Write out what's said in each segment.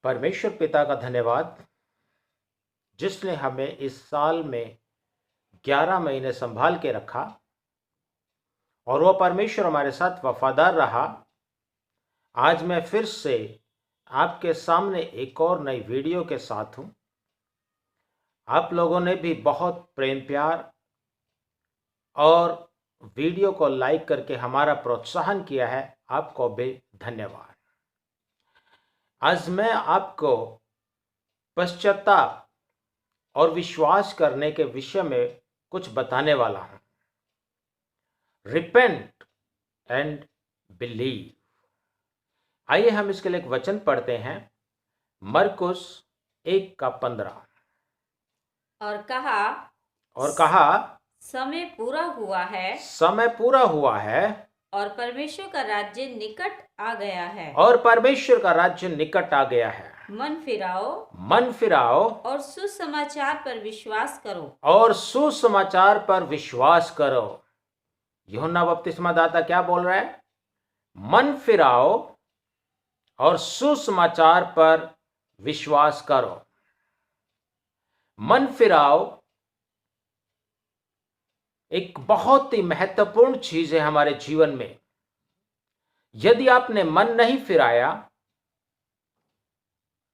परमेश्वर पिता का धन्यवाद जिसने हमें इस साल में 11 महीने संभाल के रखा और वो परमेश्वर हमारे साथ वफादार रहा। आज मैं फिर से आपके सामने एक और नई वीडियो के साथ हूँ। आप लोगों ने भी बहुत प्रेम प्यार और वीडियो को लाइक करके हमारा प्रोत्साहन किया है, आपको भी धन्यवाद। आज मैं आपको पश्चाताप और विश्वास करने के विषय में कुछ बताने वाला हूं। Repent and believe. आइए हम इसके लिए एक वचन पढ़ते हैं, मरकुस 1:15। और कहा समय पूरा हुआ है और परमेश्वर का राज्य निकट आ गया है। मन फिराओ और सुसमाचार पर विश्वास करो। यूहन्ना बपतिस्मा दाता क्या बोल रहा है? मन फिराओ और सुसमाचार पर विश्वास करो। मन फिराओ एक बहुत ही महत्वपूर्ण चीज है हमारे जीवन में। यदि आपने मन नहीं फिराया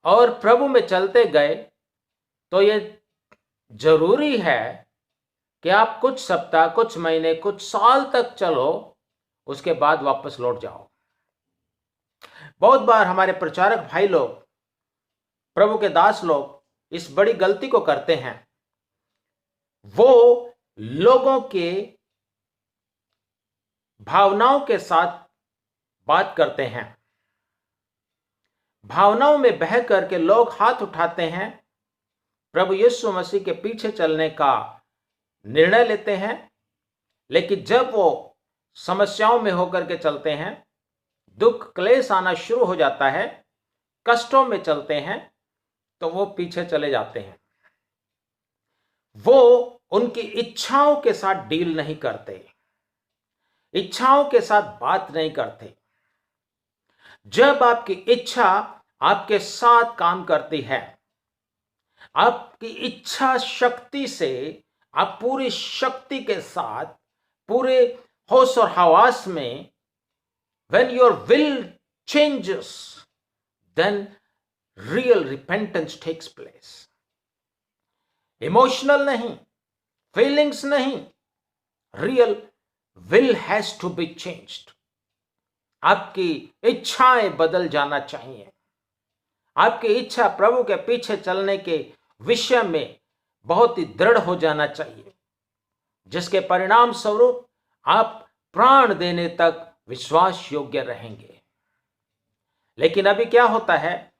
और प्रभु में चलते गए तो ये जरूरी है कि आप कुछ सप्ताह, कुछ महीने, कुछ साल तक चलो, उसके बाद वापस लौट जाओ। बहुत बार हमारे प्रचारक भाई लोग, प्रभु के दास लोग इस बड़ी गलती को करते हैं। वो लोगों के भावनाओं के साथ बात करते हैं। भावनाओं में बह करके लोग हाथ उठाते हैं, प्रभु यीशु मसीह के पीछे चलने का निर्णय लेते हैं, लेकिन जब वो समस्याओं में होकर के चलते हैं, दुख क्लेश आना शुरू हो जाता है, कष्टों में चलते हैं, तो वो पीछे चले जाते हैं। वो उनकी इच्छाओं के साथ डील नहीं करते, इच्छाओं के साथ बात नहीं करते। जब आपकी इच्छा आपके साथ काम करती है, आपकी इच्छा शक्ति से आप पूरी शक्ति के साथ, पूरे होश और हवास में, when your will changes, then real repentance takes place. Emotional नहीं, फीलिंग्स नहीं, real will has to be changed. आपकी इच्छाएं बदल जाना चाहिए। आपकी इच्छा प्रभु के पीछे चलने के विषय में बहुत ही दृढ़ हो जाना चाहिए, जिसके परिणाम स्वरूप आप प्राण देने तक विश्वास योग्य रहेंगे। लेकिन अभी क्या होता है,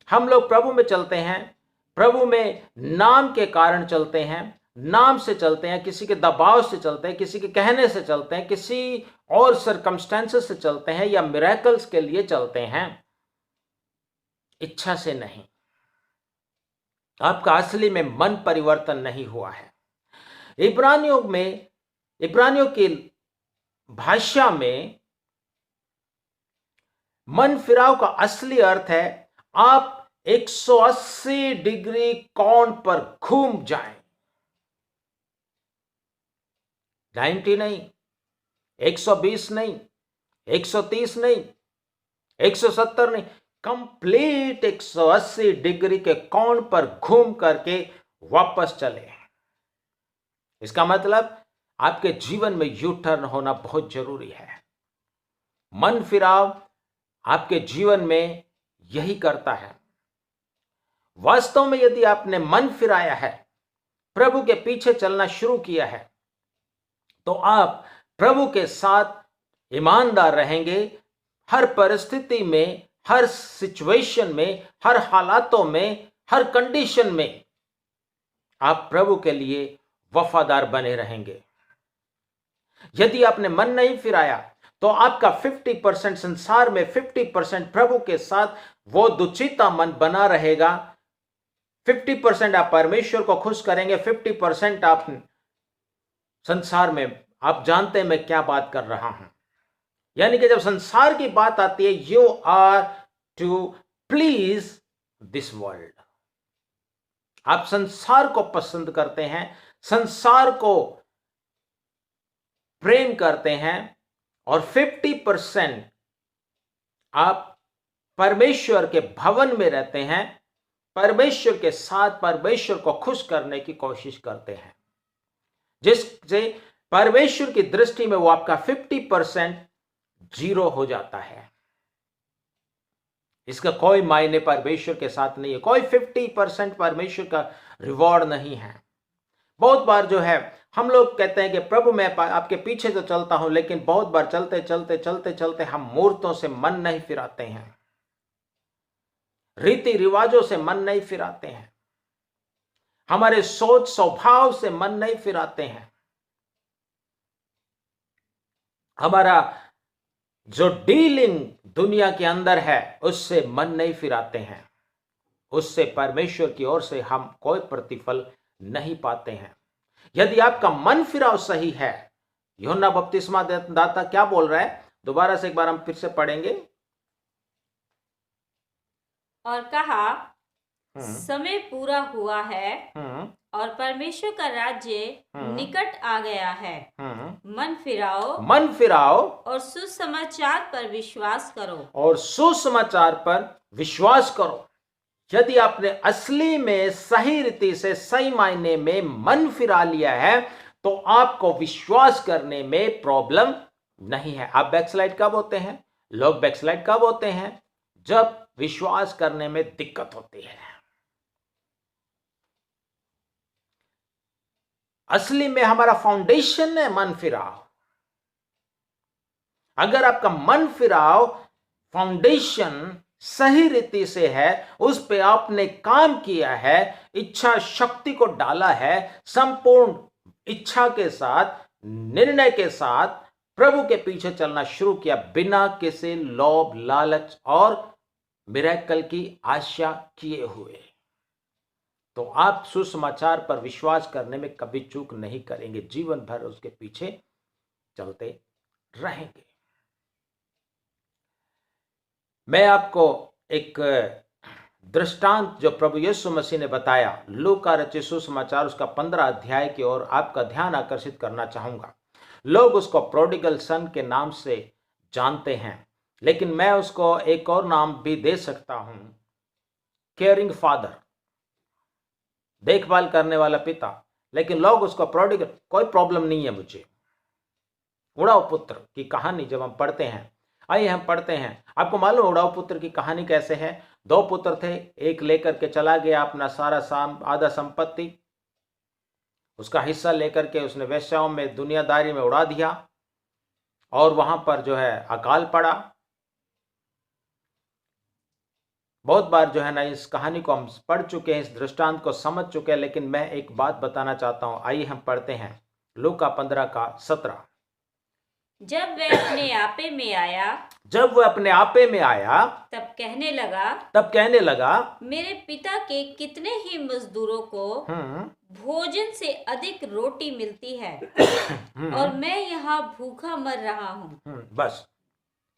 हम लोग प्रभु में चलते हैं, प्रभु में नाम के कारण चलते हैं, नाम से चलते हैं, किसी के दबाव से चलते हैं, किसी के कहने से चलते हैं, किसी और सर्कमस्टेंसेस से चलते हैं, या मिरेकल्स के लिए चलते हैं, इच्छा से नहीं। आपका असली में मन परिवर्तन नहीं हुआ है। इब्रानियों की भाषा में मन फिराव का असली अर्थ है आप 180 डिग्री कोण पर घूम जाएं। 90 नहीं, 120 नहीं, 130 नहीं, 170 नहीं, कंप्लीट 180 डिग्री के कोण पर घूम करके वापस चले। इसका मतलब आपके जीवन में यू टर्न होना बहुत जरूरी है। मन फिराव आपके जीवन में यही करता है। वास्तव में यदि आपने मन फिराया है, प्रभु के पीछे चलना शुरू किया है, तो आप प्रभु के साथ ईमानदार रहेंगे। हर परिस्थिति में, हर सिचुएशन में, हर हालातों में, हर कंडीशन में आप प्रभु के लिए वफादार बने रहेंगे। यदि आपने मन नहीं फिराया तो आपका 50% संसार में, 50% प्रभु के साथ वो दुचिता मन बना रहेगा। 50% आप परमेश्वर को खुश करेंगे, 50% आप संसार में। आप जानते हैं मैं क्या बात कर रहा हूं। यानी कि जब संसार की बात आती है, you are to please this world. आप संसार को पसंद करते हैं, संसार को प्रेम करते हैं, और 50% आप परमेश्वर के भवन में रहते हैं, परमेश्वर के साथ परमेश्वर को खुश करने की कोशिश करते हैं, जिससे परमेश्वर की दृष्टि में वो आपका 50% जीरो हो जाता है। इसका कोई मायने परमेश्वर के साथ नहीं है, कोई 50% परमेश्वर का रिवॉर्ड नहीं है। बहुत बार जो है हम लोग कहते हैं कि प्रभु मैं आपके पीछे तो चलता हूं, लेकिन बहुत बार चलते चलते चलते चलते हम मूर्तों से मन नहीं फिराते हैं, रीति रिवाजों से मन नहीं फिराते हैं, हमारे सोच स्वभाव से मन नहीं फिराते हैं, हमारा जो डीलिंग दुनिया के अंदर है उससे मन नहीं फिराते हैं, उससे परमेश्वर की ओर से हम कोई प्रतिफल नहीं पाते हैं। यदि आपका मन फिराव सही है, यूहन्ना बपतिस्मा दाता क्या बोल रहा है, दोबारा से एक बार हम फिर से पढ़ेंगे। और कहा, समय पूरा हुआ है और परमेश्वर का राज्य निकट आ गया है। मन फिराओ और सुसमाचार पर विश्वास करो। और सुसमाचार पर विश्वास करो। यदि आपने असली में सही रीति से सही मायने में मन फिरा लिया है तो आपको विश्वास करने में प्रॉब्लम नहीं है। आप बैकस्लाइड कब होते हैं? लोग बैकस्लाइड कब होते हैं? जब विश्वास करने में दिक्कत होती है। असली में हमारा फाउंडेशन है मन फिराव। अगर आपका मन फिराव फाउंडेशन सही रीति से है, उस पे आपने काम किया है, इच्छा शक्ति को डाला है, संपूर्ण इच्छा के साथ, निर्णय के साथ प्रभु के पीछे चलना शुरू किया, बिना किसी लोभ लालच और मिरेकल की आशा किए हुए, तो आप सुसमाचार पर विश्वास करने में कभी चूक नहीं करेंगे, जीवन भर उसके पीछे चलते रहेंगे। मैं आपको एक दृष्टांत जो प्रभु यीशु मसीह ने बताया, लूका रचित सुसमाचार उसका 15 अध्याय की ओर आपका ध्यान आकर्षित करना चाहूंगा। लोग उसको प्रोडिगल सन के नाम से जानते हैं, लेकिन मैं उसको एक और नाम भी दे सकता हूं, केयरिंग फादर, देखभाल करने वाला पिता। लेकिन लोग उसको प्रोडिगल, कोई प्रॉब्लम नहीं है मुझे। उड़ाऊ पुत्र की कहानी जब हम पढ़ते हैं, आइए हम पढ़ते हैं। आपको मालूम उड़ाऊ पुत्र की कहानी कैसे है? 2 पुत्र थे, एक लेकर के चला गया अपना सारा आधा संपत्ति, उसका हिस्सा लेकर के उसने वेश्याओं में दुनियादारी में उड़ा दिया, और वहां पर जो है अकाल पड़ा। बहुत बार जो है ना इस कहानी को हम पढ़ चुके हैं, इस दृष्टांत को समझ चुके हैं, लेकिन मैं एक बात बताना चाहता हूं। आइए हम पढ़ते हैं लूका 15 का 17। जब वह अपने आपे में आया तब कहने लगा मेरे पिता के कितने ही मजदूरों को भोजन से अधिक रोटी मिलती है और मैं यहाँ भूखा मर रहा हूँ। बस,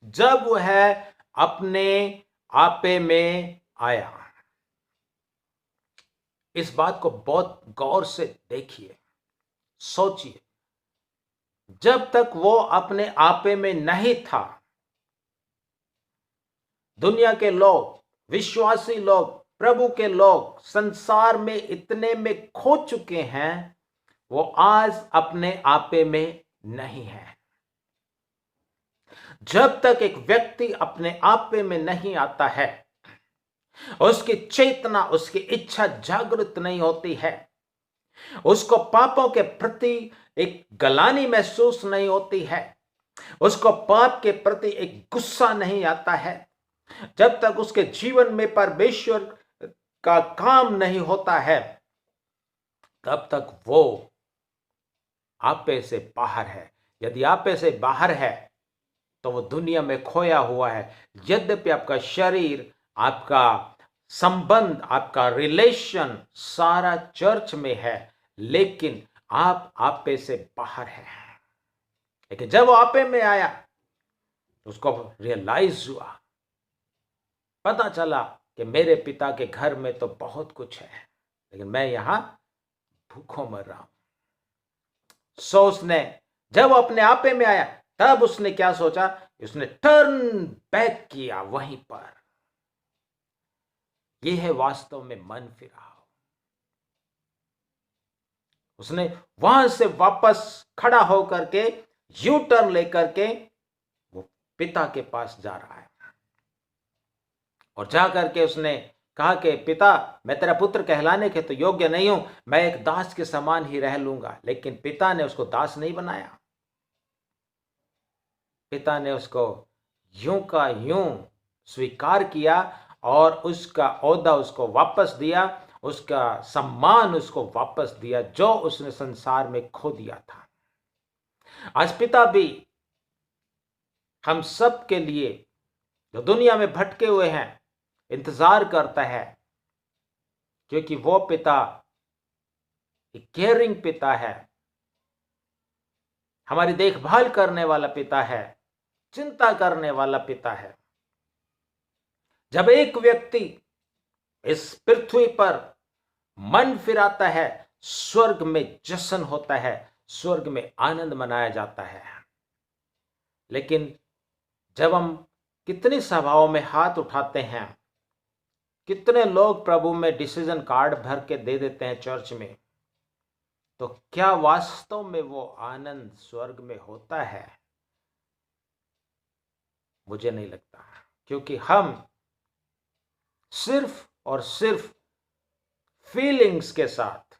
जब वह अपने आपे में आया, इस बात को बहुत गौर से देखिए, सोचिए। जब तक वो अपने आपे में नहीं था, दुनिया के लोग, विश्वासी लोग, प्रभु के लोग संसार में इतने में खो चुके हैं, वो आज अपने आपे में नहीं है। जब तक एक व्यक्ति अपने आपे में नहीं आता है, उसकी चेतना, उसकी इच्छा जागृत नहीं होती है, उसको पापों के प्रति एक गलानी महसूस नहीं होती है, उसको पाप के प्रति एक गुस्सा नहीं आता है, जब तक उसके जीवन में परमेश्वर का काम नहीं होता है, तब तक वो आपे से बाहर है। यदि आपे से बाहर है तो वो दुनिया में खोया हुआ है। यद्यपि आपका शरीर, आपका संबंध, आपका रिलेशन सारा चर्च में है, लेकिन आप आपे से बाहर हैं। लेकिन जब वो आपे में आया, उसको रियलाइज हुआ, पता चला कि मेरे पिता के घर में तो बहुत कुछ है, लेकिन मैं यहां भूखों मर रहा हूं। सो उसने जब अपने आपे में आया, तब उसने क्या सोचा, उसने टर्न बैक किया वहीं पर। यह है वास्तव में मन फिराव। उसने वहां से वापस खड़ा होकर के यू टर्न लेकर के वो पिता के पास जा रहा है, और जाकर के उसने कहा कि पिता, मैं तेरा पुत्र कहलाने के तो योग्य नहीं हूं, मैं एक दास के समान ही रह लूंगा। लेकिन पिता ने उसको दास नहीं बनाया। पिता ने उसको यूं का यूं स्वीकार किया और उसका ओहदा उसको वापस दिया, उसका सम्मान उसको वापस दिया, जो उसने संसार में खो दिया था। आज पिता भी हम सब के लिए, जो दुनिया में भटके हुए हैं, इंतजार करता है, क्योंकि वो पिता एक केयरिंग पिता है, हमारी देखभाल करने वाला पिता है, चिंता करने वाला पिता है। जब एक व्यक्ति इस पृथ्वी पर मन फिराता है, स्वर्ग में जश्न होता है, स्वर्ग में आनंद मनाया जाता है। लेकिन जब हम कितनी सभाओं में हाथ उठाते हैं, कितने लोग प्रभु में डिसीजन कार्ड भर के दे देते हैं चर्च में, तो क्या वास्तव में वो आनंद स्वर्ग में होता है? मुझे नहीं लगता, क्योंकि हम सिर्फ और सिर्फ फीलिंग्स के साथ,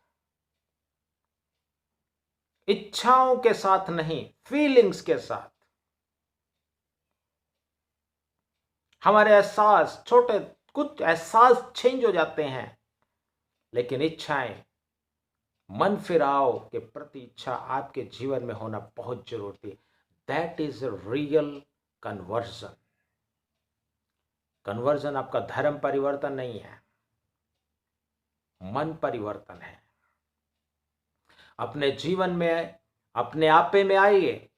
इच्छाओं के साथ नहीं, फीलिंग्स के साथ, हमारे एहसास, छोटे कुछ एहसास चेंज हो जाते हैं, लेकिन इच्छाएं, मन फिराव के प्रति इच्छा आपके जीवन में होना बहुत जरूरी है। That is real conversion. Conversion आपका धर्म परिवर्तन नहीं है, मन परिवर्तन है। अपने जीवन में अपने आपे में आइए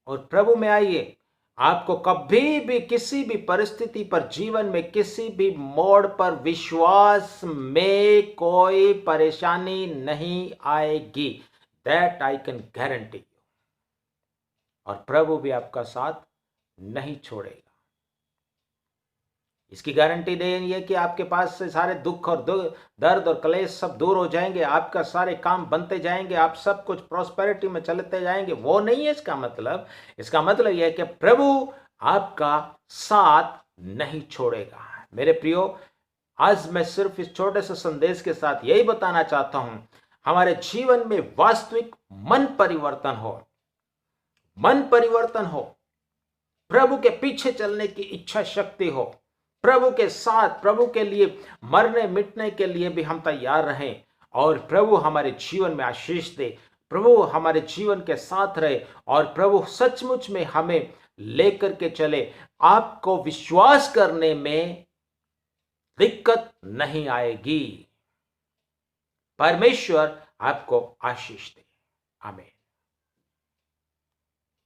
और प्रभु में आइए। आपको कभी भी किसी भी परिस्थिति पर, जीवन में किसी भी मोड़ पर विश्वास में कोई परेशानी नहीं आएगी। That I can guarantee you. और प्रभु भी आपका साथ नहीं छोड़ेगा। इसकी गारंटी देंगे कि आपके पास से सारे दुख और दर्द और क्लेश सब दूर हो जाएंगे, आपका सारे काम बनते जाएंगे, आप सब कुछ प्रॉस्पेरिटी में चलते जाएंगे। वो नहीं है इसका मतलब। इसका मतलब यह है कि प्रभु आपका साथ नहीं छोड़ेगा। मेरे प्रियो, आज मैं सिर्फ इस छोटे से संदेश के साथ यही बताना चाहता हूं, हमारे जीवन में वास्तविक मन परिवर्तन हो, मन परिवर्तन हो, प्रभु के पीछे चलने की इच्छा शक्ति हो, प्रभु के साथ, प्रभु के लिए मरने मिटने के लिए भी हम तैयार रहें, और प्रभु हमारे जीवन में आशीष दे, प्रभु हमारे जीवन के साथ रहे, और प्रभु सचमुच में हमें लेकर के चले। आपको विश्वास करने में दिक्कत नहीं आएगी। परमेश्वर आपको आशीष दे। आमीन।